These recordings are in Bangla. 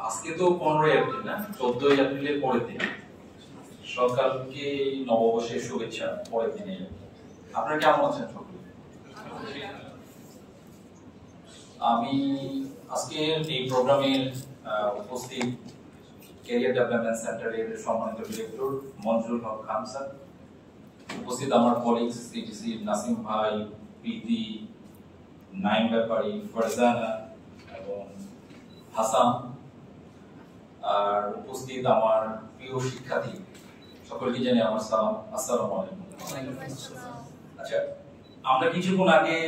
আজকে তো 15 এপ্রিল না, 14 এপ্রিলের পরের দিন। সকালকে নববর্ষের শুভেচ্ছা পরের দিনে। আপনারা কেমন আছেন সকলে? আমি আজকে এই প্রোগ্রামের উপস্থিত ক্যারিয়ার ডেভেলপমেন্ট সেন্টারের সম্মানিত ডিরেক্টর মঞ্জুরুল হক খান স্যার, উপস্থিত আমার কলিগস সিটিসি নাসিম ভাই, প্রীতি, নাইম ব্যাপারী, ফারজানা এবং হাসান, আর উপস্থিত আমার প্রিয় শিক্ষার্থী সকলকে জানাই আমার সালাম, আসসালামু আলাইকুম। আচ্ছা, আমরা কিছুক্ষণ আগে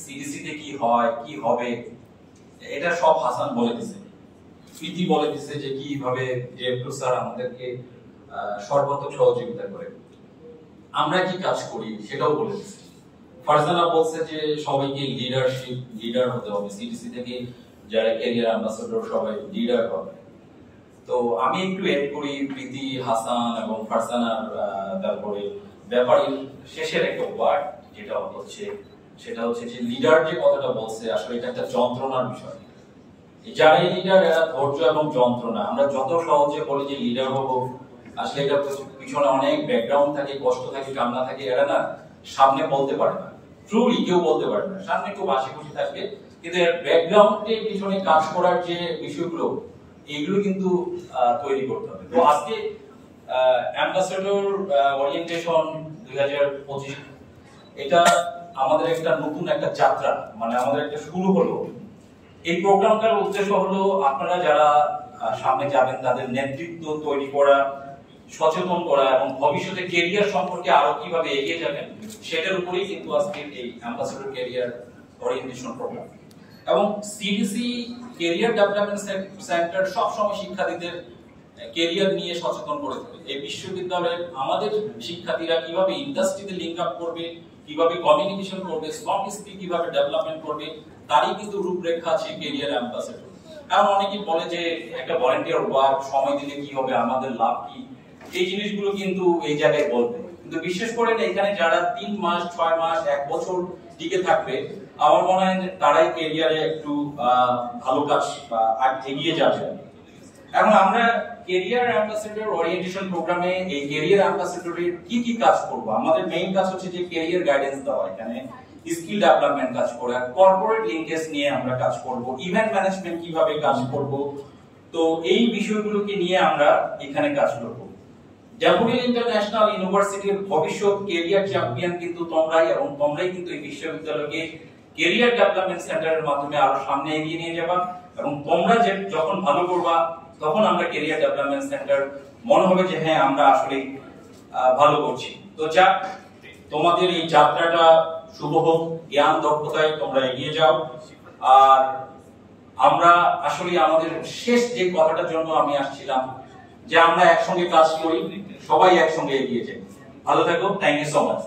সিডিসিতে কি হয় কি হবে এটা সব হাসান বলে দিয়েছে, প্রীতি বলে দিয়েছে যে কিভাবে ডিরেক্টর স্যার আমাদেরকে সর্বাত্মক সহযোগিতা করে, আমরা কি কাজ করি সেটাও বলে দিয়েছে। ফারজানা বলছে যে সবাইকে লিডার হতে হবে, সিডিসি থেকে যারা ক্যারিয়ার অ্যাম্বাসেডর সবাই লিডার হবে। তো আমি একটু এড করি প্রীতি, হাসান এবং ফারজানার তারপরে ব্যাপারীর শেষের একটা ওয়ার্ড সেটা হচ্ছে যে লিডার যে কথাটা বলছে, আসলে এটা একটা যন্ত্রণার বিষয়। যারা লিডার এরা ধৈর্য এবং যন্ত্রণা। আমরা যত সহজে বলি যে লিডার হবো, আসলে এটা পিছনে অনেক ব্যাকগ্রাউন্ড থাকে, কষ্ট থাকে, কামনা থাকে। এরা না সামনে বলতে পারে না, ট্রুলি কেউ বলতে পারে না। সামনে খুব হাসি খুশি থাকবে, কিন্তু এর ব্যাকগ্রাউন্ডে পিছনে কাজ করার যে বিষয়গুলো এগুলো কিন্তু তৈরি করতে হবে। তো আজকে অ্যাম্বাসেডর ওরিয়েন্টেশন 2025 এটা আমাদের একটা নতুন একটা যাত্রা, মানে আমাদের একটা শুরু হলো। এই প্রোগ্রামটার উদ্দেশ্য হলো আপনারা যারা সামনে যাবেন তাদের নেতৃত্ব তৈরি করা, সচেতন করা এবং ভবিষ্যতে ক্যারিয়ার সম্পর্কে আরো কিভাবে এগিয়ে যাবেন সেটার উপরেই কিন্তু আজকে এই অ্যাম্বাসেডর ক্যারিয়ার ওরিয়েন্টেশন প্রোগ্রাম। এবং সিডিসি ক্যারিয়ার ডেভেলপমেন্ট সেন্টার সবসময় শিক্ষার্থীদের ক্যারিয়ার নিয়ে সচেতন করে থাকে। এই বিশ্ববিদ্যালয়ের আমাদের শিক্ষার্থীরা কিভাবে ইন্ডাস্ট্রিতে লিংক আপ করবে, কিভাবে কমিউনিকেশন করবে, সফট স্কিল কিভাবে ডেভেলপমেন্ট করবে, তারই কিন্তু রূপরেখা আছে ক্যারিয়ার অ্যাম্বাসেডর। এখন অনেকেই বলে যে একটা ভলান্টিয়ার ওয়ার্ক সময় দিলে কি হবে, আমাদের লাভ কি, এই জিনিসগুলো কিন্তু এই জায়গায় বলবে। কিন্তু বিশেষ করে এখানে যারা 3 মাস, 6 মাস, 1 বছর টিকে থাকবে, আমার মনে হয় তারাই ক্যারিয়ারে একটু ভালো কাজ বা এগিয়ে যাবে। এখন আমরা ক্যারিয়ার অ্যাম্বাসেডর ওরিয়েন্টেশন প্রোগ্রামে এই ক্যারিয়ার অ্যাম্বাসেডরের কি কাজ করব। আমাদের মেইন কাজ হচ্ছে যে ক্যারিয়ার গাইডেন্স দেওয়া, এখানে স্কিল ডেভেলপমেন্ট কাজ করা, কর্পোরেট লিংকেজ নিয়ে আমরা কাজ করব, ইভেন্ট ম্যানেজমেন্ট কিভাবে কাজ করব। তো এই বিষয়গুলোকে নিয়ে আমরা এখানে কাজ করব। ড্যাফোডিল ইন্টারন্যাশনাল ইউনিভার্সিটির ভবিষ্যৎ ক্যারিয়ার চ্যাম্পিয়ন কিন্তু তোমরাই, এবং তোমরাই কিন্তু এই বিশ্ববিদ্যালয়কে ক্যারিয়ার ডেভেলপমেন্ট সেন্টারের মাধ্যমে আরো সামনে এগিয়ে নিয়ে যাবা। এবং তোমরা যখন ভালো করবা তখন আমরা ক্যারিয়ার ডেভেলপমেন্ট সেন্টার মনে হবে যে হ্যাঁ আমরা আসলে ভালো করছি। তো যাক, তোমাদের এই যাত্রাটা শুভ হোক, জ্ঞান দক্ষতায় তোমরা এগিয়ে যাও। আর আমরা আসলে আমাদের শেষ যে কথাটার জন্য আমি আসছিলাম, যে আমরা একসঙ্গে কাজ করি, সবাই একসঙ্গে এগিয়ে যাই। ভালো থাকো, থ্যাংক ইউ সো মাচ।